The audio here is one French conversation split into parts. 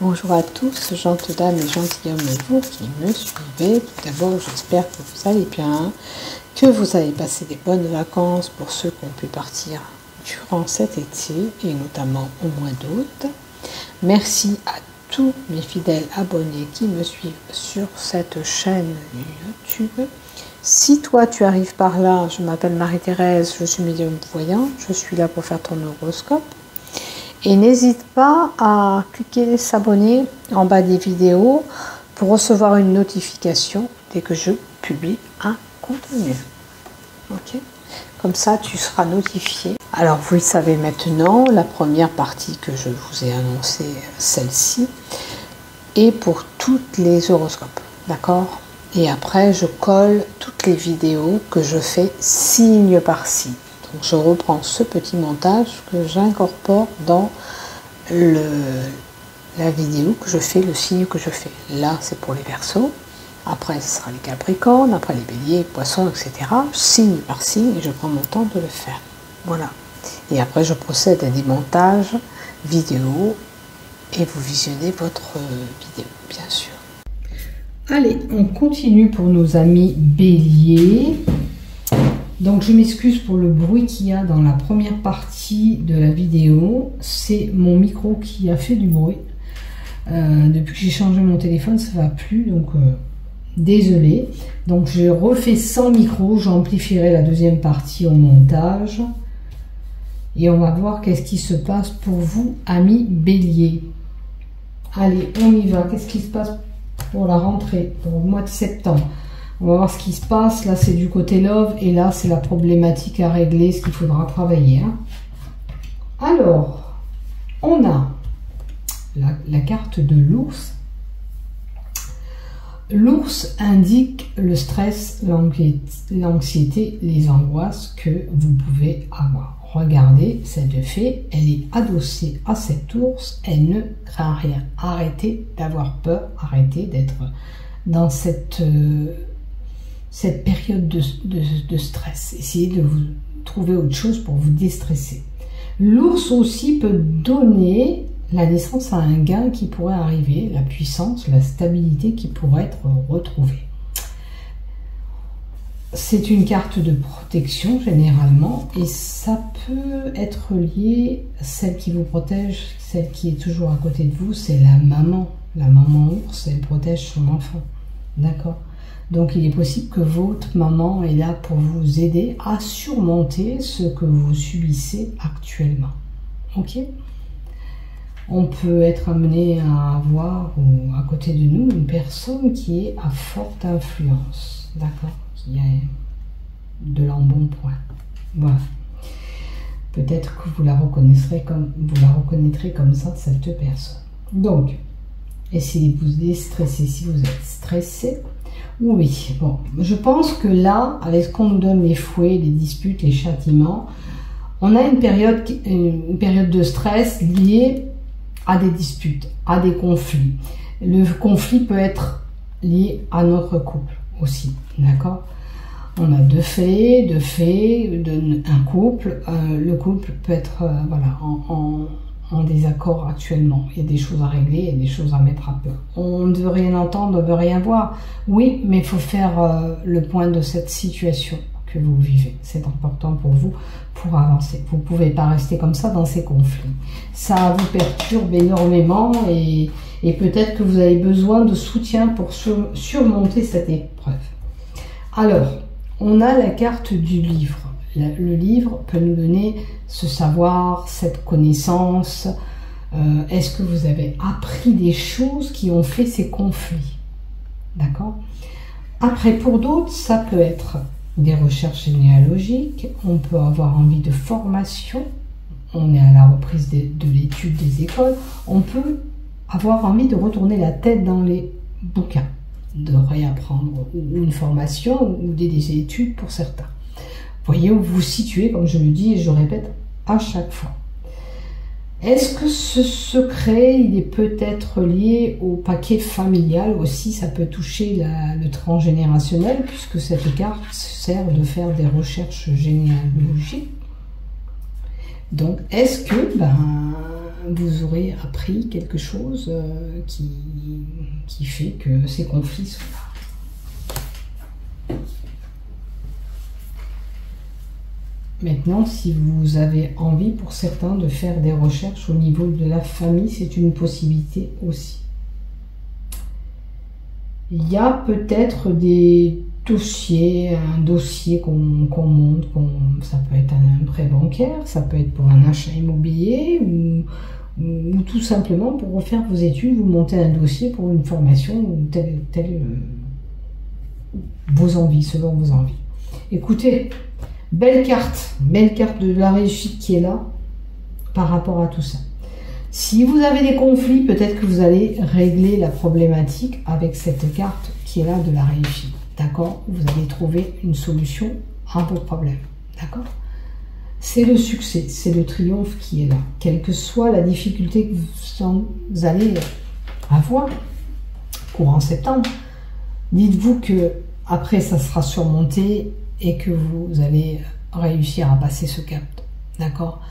Bonjour à tous, gentes dames et gentilshommes, vous qui me suivez. Tout d'abord, j'espère que vous allez bien, que vous avez passé des bonnes vacances pour ceux qui ont pu partir durant cet été et notamment au mois d'août. Merci à tous mes fidèles abonnés qui me suivent sur cette chaîne YouTube. Si toi tu arrives par là, je m'appelle Marie-Thérèse, je suis médium voyant, je suis là pour faire ton horoscope. Et n'hésite pas à cliquer s'abonner en bas des vidéos pour recevoir une notification dès que je publie un contenu. Ok? Comme ça, tu seras notifié. Alors, vous le savez maintenant, la première partie que je vous ai annoncée, celle-ci, est pour toutes les horoscopes. D'accord? Et après, je colle toutes les vidéos que je fais signe par signe. Donc, je reprends ce petit montage que j'incorpore dans la vidéo que je fais, le signe que je fais. Là, c'est pour les Verseaux. Après, ce sera les Capricornes. Après, les Béliers, les Poissons, etc. Signe par signe, et je prends mon temps de le faire. Voilà. Et après, je procède à des montages vidéo et vous visionnez votre vidéo, bien sûr. Allez, on continue pour nos amis Béliers. Donc je m'excuse pour le bruit qu'il y a dans la première partie de la vidéo. C'est mon micro qui a fait du bruit. Depuis que j'ai changé mon téléphone, ça ne va plus. Donc désolé. Donc je refais sans micro. J'amplifierai la deuxième partie au montage. Et on va voir qu'est-ce qui se passe pour vous, amis Bélier. Allez, on y va. Qu'est-ce qui se passe pour la rentrée, pour le mois de septembre? On va voir ce qui se passe. Là, c'est du côté love. Et là, c'est la problématique à régler, ce qu'il faudra travailler. Hein. Alors, on a la carte de l'ours. L'ours indique le stress, l'anxiété, les angoisses que vous pouvez avoir. Regardez, cette fée, elle est adossée à cet ours. Elle ne craint rien. Arrêtez d'avoir peur. Arrêtez d'être dans cette période de stress. Essayez de vous trouver autre chose pour vous déstresser. L'ours aussi peut donner la naissance à un gain qui pourrait arriver, la puissance, la stabilité qui pourrait être retrouvée. C'est une carte de protection généralement et ça peut être lié, celle qui vous protège, celle qui est toujours à côté de vous, c'est la maman. La maman ours, elle protège son enfant. D'accord ? Donc, il est possible que votre maman est là pour vous aider à surmonter ce que vous subissez actuellement. Ok? On peut être amené à avoir à côté de nous une personne qui est à forte influence. D'accord? Qui a de l'embonpoint. Voilà. Peut-être que vous la reconnaîtrez comme ça, cette personne. Donc, essayez de vous déstresser si vous êtes stressé. Oui, bon, je pense que là, avec ce qu'on nous donne les fouets, les disputes, les châtiments, on a une période de stress liée à des disputes, à des conflits. Le conflit peut être lié à notre couple aussi, d'accord? On a deux faits, un couple. Le couple peut être voilà, en désaccord actuellement. Il y a des choses à régler, il y a des choses à mettre à peur. On ne veut rien entendre, on ne veut rien voir. Oui, mais il faut faire le point de cette situation que vous vivez. C'est important pour vous pour avancer. Vous ne pouvez pas rester comme ça dans ces conflits. Ça vous perturbe énormément et peut-être que vous avez besoin de soutien pour surmonter cette épreuve. Alors, on a la carte du livre. Le livre peut nous donner ce savoir, cette connaissance. Est-ce que vous avez appris des choses qui ont fait ces conflits? D'accord? Après, pour d'autres, ça peut être des recherches généalogiques. On peut avoir envie de formation. On est à la reprise de l'étude des écoles. On peut avoir envie de retourner la tête dans les bouquins, de réapprendre une formation ou des études pour certains. Voyez où vous vous situez, comme je le dis et je répète à chaque fois. Est-ce que ce secret, il est peut-être lié au paquet familial aussi? Ça peut toucher le transgénérationnel, puisque cette carte sert de faire des recherches généalogiques. Donc, est-ce que vous aurez appris quelque chose qui fait que ces conflits sont là. Maintenant, si vous avez envie, pour certains, de faire des recherches au niveau de la famille, c'est une possibilité aussi. Il y a peut-être des dossiers, un dossier qu'on monte, ça peut être un prêt bancaire, ça peut être pour un achat immobilier, ou tout simplement pour refaire vos études, vous montez un dossier pour une formation, ou vos envies, selon vos envies. Écoutez, belle carte de la réussite qui est là par rapport à tout ça. Si vous avez des conflits, peut-être que vous allez régler la problématique avec cette carte qui est là de la réussite. D'accord? Vous allez trouver une solution à vos problèmes. D'accord? C'est le succès, c'est le triomphe qui est là. Quelle que soit la difficulté que vous allez avoir courant septembre, dites-vous que après ça sera surmonté et que vous allez réussir à passer ce cap. D'accord?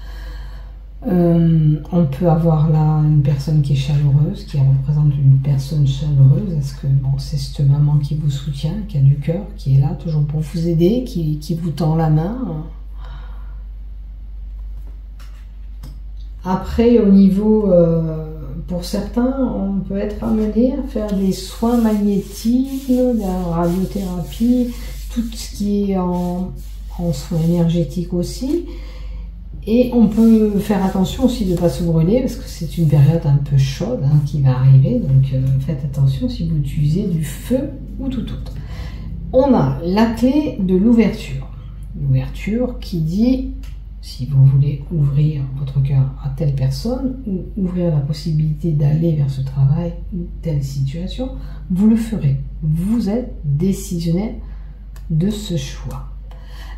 On peut avoir là une personne qui est chaleureuse, qui représente une personne chaleureuse. Est-ce que bon, c'est cette maman qui vous soutient, qui a du cœur, qui est là toujours pour vous aider, qui vous tend la main? Après, au niveau, pour certains, on peut être amené à faire des soins magnétiques, de la radiothérapie, tout ce qui est en soins énergétiques aussi. Et on peut faire attention aussi de ne pas se brûler, parce que c'est une période un peu chaude qui va arriver. Donc faites attention si vous utilisez du feu ou tout autre. On a la clé de l'ouverture. L'ouverture qui dit, si vous voulez ouvrir votre cœur à telle personne, ou ouvrir la possibilité d'aller vers ce travail ou telle situation, vous le ferez. Vous êtes décisionnaire de ce choix.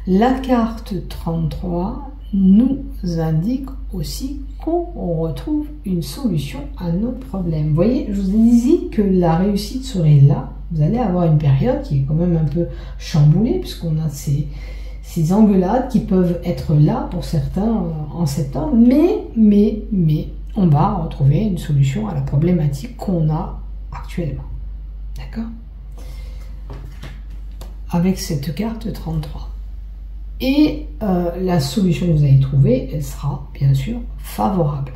La carte 33 nous indique aussi qu'on retrouve une solution à nos problèmes. Vous voyez, je vous ai dit que la réussite serait là. Vous allez avoir une période qui est quand même un peu chamboulée, puisqu'on a ces engueulades qui peuvent être là pour certains en septembre, mais on va retrouver une solution à la problématique qu'on a actuellement. D'accord? Avec cette carte 33. Et la solution que vous allez trouver, elle sera bien sûr favorable.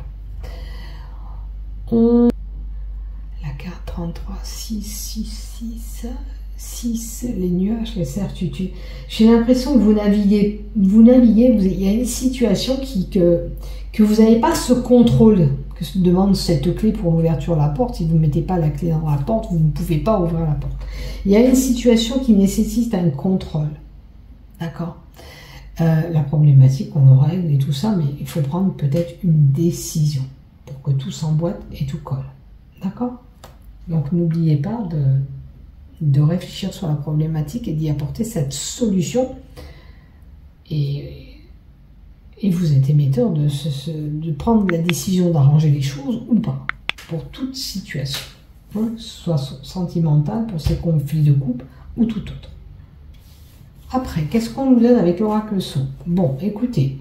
La carte 33, 6, les nuages, les certitudes. J'ai l'impression que vous naviguez, il y a une situation que vous n'avez pas ce contrôle que se demande cette clé pour l'ouverture de la porte. Si vous ne mettez pas la clé dans la porte, vous ne pouvez pas ouvrir la porte. Il y a une situation qui nécessite un contrôle. D'accord? La problématique, on le règle et tout ça, mais il faut prendre peut-être une décision pour que tout s'emboîte et tout colle. D'accord? Donc n'oubliez pas de réfléchir sur la problématique et d'y apporter cette solution. Et vous êtes émetteur de prendre la décision d'arranger les choses ou pas, pour toute situation, soit sentimentale, pour ces conflits de couple ou tout autre. Après, qu'est-ce qu'on nous donne avec l'oracle Sceau? Bon, écoutez,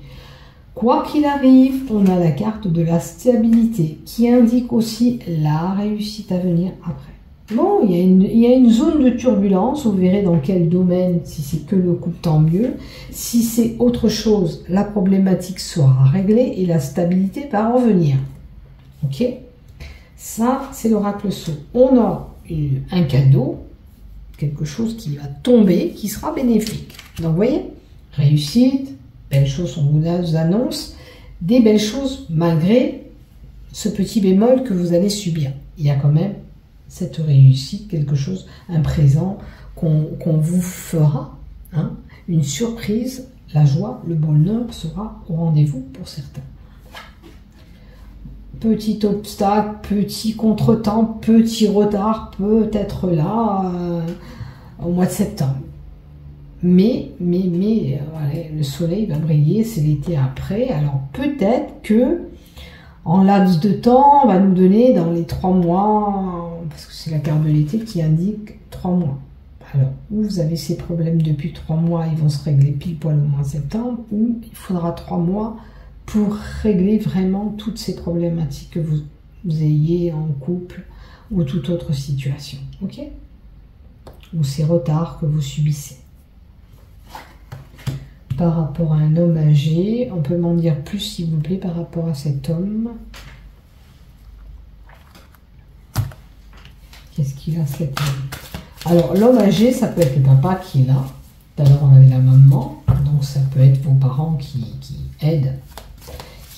quoi qu'il arrive, on a la carte de la stabilité qui indique aussi la réussite à venir après. Bon, il y a une zone de turbulence, vous verrez dans quel domaine, si c'est que le couple, tant mieux. Si c'est autre chose, la problématique sera réglée et la stabilité va revenir. Ok? Ça, c'est l'oracle Sceau. On a un cadeau, quelque chose qui va tomber, qui sera bénéfique. Donc, vous voyez, réussite, belles choses, on vous annonce, des belles choses malgré ce petit bémol que vous allez subir. Il y a quand même cette réussite, quelque chose, un présent qu'on vous fera, une surprise, la joie, le bonheur sera au rendez-vous pour certains. Petit obstacle, petit contretemps, petit retard peut être là au mois de septembre. Mais voilà, le soleil va briller, c'est l'été après. Alors peut-être que en laps de temps, on va nous donner dans les 3 mois, parce que c'est la carte de l'été qui indique 3 mois. Alors, ou vous avez ces problèmes depuis 3 mois, ils vont se régler pile poil au mois de septembre, ou il faudra 3 mois pour régler vraiment toutes ces problématiques que vous ayez en couple ou toute autre situation, ok? Ou ces retards que vous subissez. Par rapport à un homme âgé, on peut m'en dire plus s'il vous plaît par rapport à cet homme. Qu'est-ce qu'il a cet homme? Alors l'homme âgé, ça peut être le papa qui est là. Tout à l'heure on avait la maman, donc ça peut être vos parents qui aident,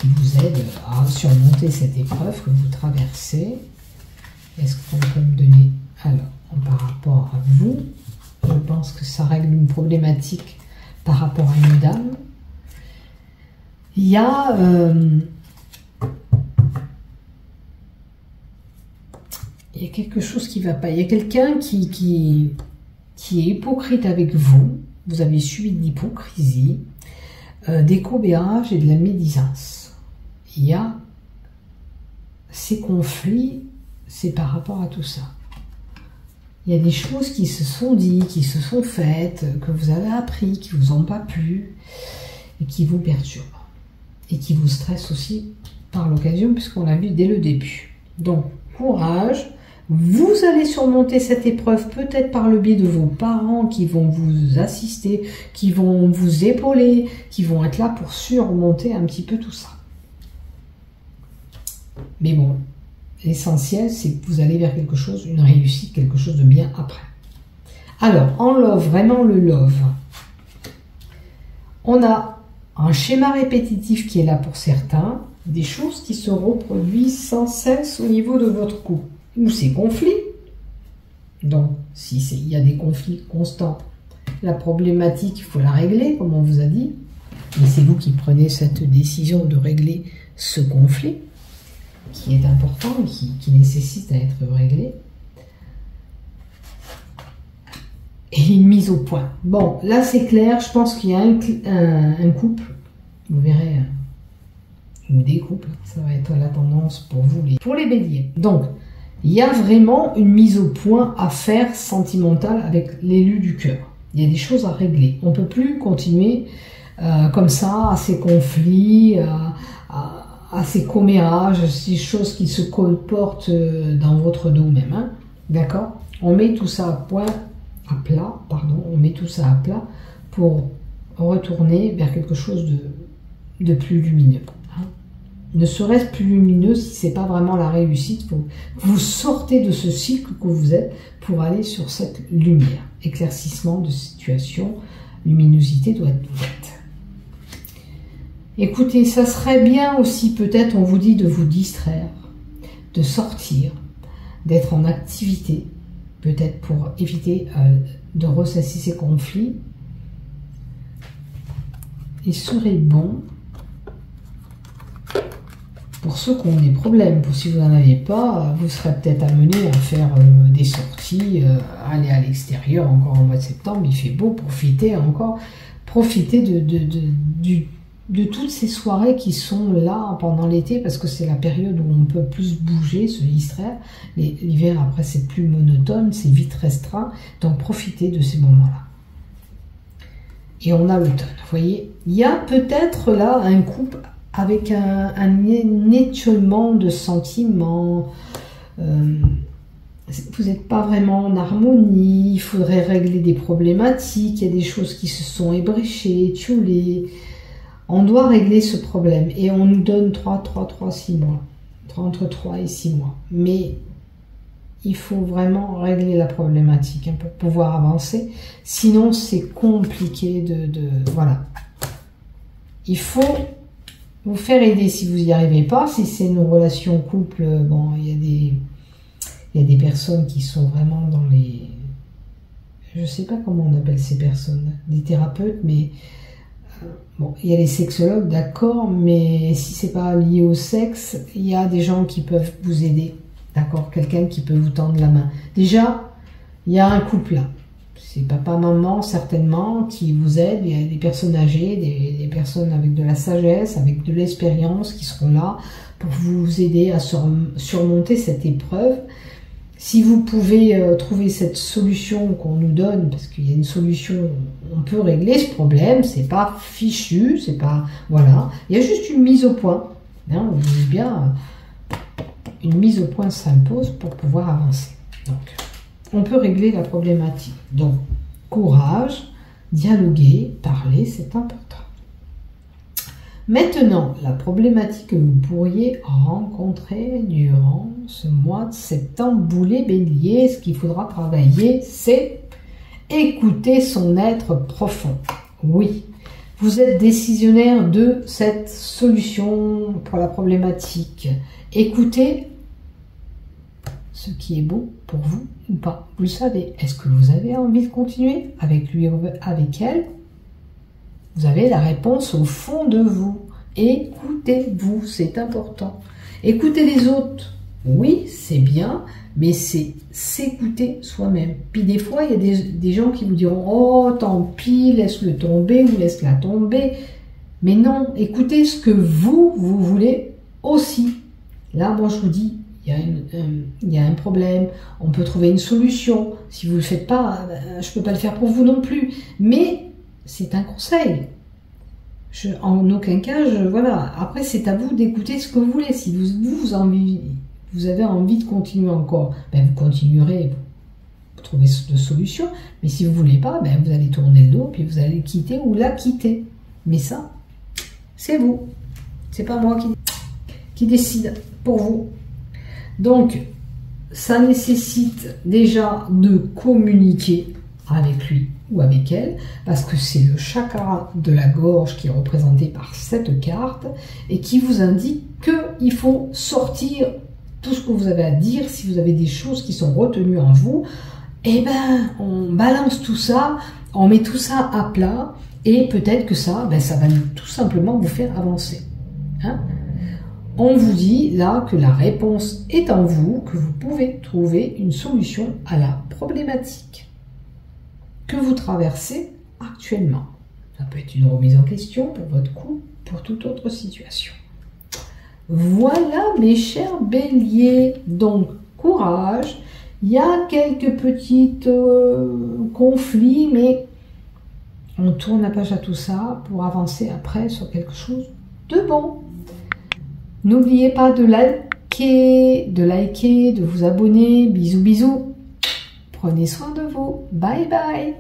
qui vous aident à surmonter cette épreuve que vous traversez. Est-ce qu'on peut me donner, alors, par rapport à vous, je pense que ça règle une problématique par rapport à une dame. Il y a quelque chose qui ne va pas. Il y a quelqu'un qui est hypocrite avec vous. Vous avez subi de l'hypocrisie, des combérages et de la médisance. Il y a ces conflits, c'est par rapport à tout ça. Il y a des choses qui se sont dites, qui se sont faites, que vous avez appris, qui ne vous ont pas plu, et qui vous perturbent. Et qui vous stressent aussi par l'occasion, puisqu'on l'a vu dès le début. Donc, courage, vous allez surmonter cette épreuve, peut-être par le biais de vos parents qui vont vous assister, qui vont vous épauler, qui vont être là pour surmonter un petit peu tout ça. Mais bon, l'essentiel, c'est que vous allez vers quelque chose, une réussite, quelque chose de bien après. Alors, en love, vraiment le love, on a un schéma répétitif qui est là pour certains, des choses qui se reproduisent sans cesse au niveau de votre couple, ou ces conflits. Donc, il y a des conflits constants, la problématique, il faut la régler, comme on vous a dit, mais c'est vous qui prenez cette décision de régler ce conflit, qui est important, qui nécessite à être réglé. Et une mise au point. Bon, là c'est clair, je pense qu'il y a un couple, vous verrez, ou des couples, ça va être la tendance pour vous, pour les béliers. Donc, il y a vraiment une mise au point à faire sentimentale avec l'élu du cœur. Il y a des choses à régler. On ne peut plus continuer comme ça, à ces conflits, à ces commérages, ces choses qui se colportent dans votre dos même. Hein, d'accord? On met tout ça à plat pour retourner vers quelque chose de plus lumineux. Hein. Ne serait-ce plus lumineux si ce n'est pas vraiment la réussite. Vous sortez de ce cycle que vous êtes pour aller sur cette lumière. Éclaircissement de situation, luminosité doit être faite. Écoutez, ça serait bien aussi, peut-être, on vous dit de vous distraire, de sortir, d'être en activité, peut-être pour éviter de ressasser ces conflits. Il serait bon, pour ceux qui ont des problèmes, pour si vous n'en avez pas, vous serez peut-être amené à faire des sorties, aller à l'extérieur encore en mois de septembre, il fait beau, profiter de toutes ces soirées qui sont là pendant l'été, parce que c'est la période où on peut plus bouger, se distraire. L'hiver, après, c'est plus monotone, c'est vite restreint, donc profitez de ces moments-là. Et on a l'automne, vous voyez. Il y a peut-être là un couple avec un étiolement de sentiments. Vous n'êtes pas vraiment en harmonie, il faudrait régler des problématiques, il y a des choses qui se sont ébréchées, étiolées. On doit régler ce problème et on nous donne 6 mois. Entre 3 et 6 mois. Mais il faut vraiment régler la problématique pour pouvoir avancer. Sinon, c'est compliqué voilà. Il faut vous faire aider si vous n'y arrivez pas. Si c'est une relation couple, bon, il y a des personnes qui sont vraiment dans les... Je ne sais pas comment on appelle ces personnes. Des thérapeutes, mais... Bon, il y a les sexologues, d'accord, mais si c'est pas lié au sexe, il y a des gens qui peuvent vous aider, d'accord, quelqu'un qui peut vous tendre la main. Déjà, il y a un couple là, c'est papa, maman certainement qui vous aident, il y a des personnes âgées, des personnes avec de la sagesse, avec de l'expérience qui seront là pour vous aider à surmonter cette épreuve. Si vous pouvez trouver cette solution qu'on nous donne, parce qu'il y a une solution, on peut régler ce problème, c'est pas fichu, c'est pas... Voilà, il y a juste une mise au point. Hein, on dit bien, une mise au point s'impose pour pouvoir avancer. Donc, on peut régler la problématique. Donc, courage, dialoguer, parler, c'est important. Maintenant, la problématique que vous pourriez rencontrer durant ce mois de septembre, Boulet Bélier, ce qu'il faudra travailler, c'est écouter son être profond. Oui, vous êtes décisionnaire de cette solution pour la problématique. Écoutez ce qui est bon pour vous ou pas. Vous le savez. Est-ce que vous avez envie de continuer avec lui ou avec elle? Vous avez la réponse au fond de vous. Écoutez-vous, c'est important. Écoutez les autres, oui, c'est bien, mais c'est s'écouter soi-même. Puis des fois, il y a des gens qui vous diront « Oh, tant pis, laisse-le tomber ou laisse-la tomber ». Mais non, écoutez ce que vous voulez aussi. Là, moi, je vous dis, il y a un problème, on peut trouver une solution. Si vous ne le faites pas, je ne peux pas le faire pour vous non plus. Mais c'est un conseil. En aucun cas, voilà. Après, c'est à vous d'écouter ce que vous voulez. Si vous avez envie de continuer encore, ben vous continuerez, vous trouvez de solutions. Mais si vous ne voulez pas, ben vous allez tourner le dos, puis vous allez quitter ou la quitter. Mais ça, c'est vous. C'est pas moi qui décide pour vous. Donc, ça nécessite déjà de communiquer avec lui ou avec elle, parce que c'est le chakra de la gorge qui est représenté par cette carte et qui vous indique qu'il faut sortir tout ce que vous avez à dire. Si vous avez des choses qui sont retenues en vous, eh ben on balance tout ça, on met tout ça à plat et peut-être que ça, ça va tout simplement vous faire avancer. Hein? On vous dit là que la réponse est en vous, que vous pouvez trouver une solution à la problématique que vous traversez actuellement. Ça peut être une remise en question pour votre couple, pour toute autre situation. Voilà mes chers béliers, donc courage. Il y a quelques petits conflits, mais on tourne la page à tout ça pour avancer après sur quelque chose de bon. N'oubliez pas de liker, de vous abonner. Bisous, bisous. Prenez soin de vous. Bye bye.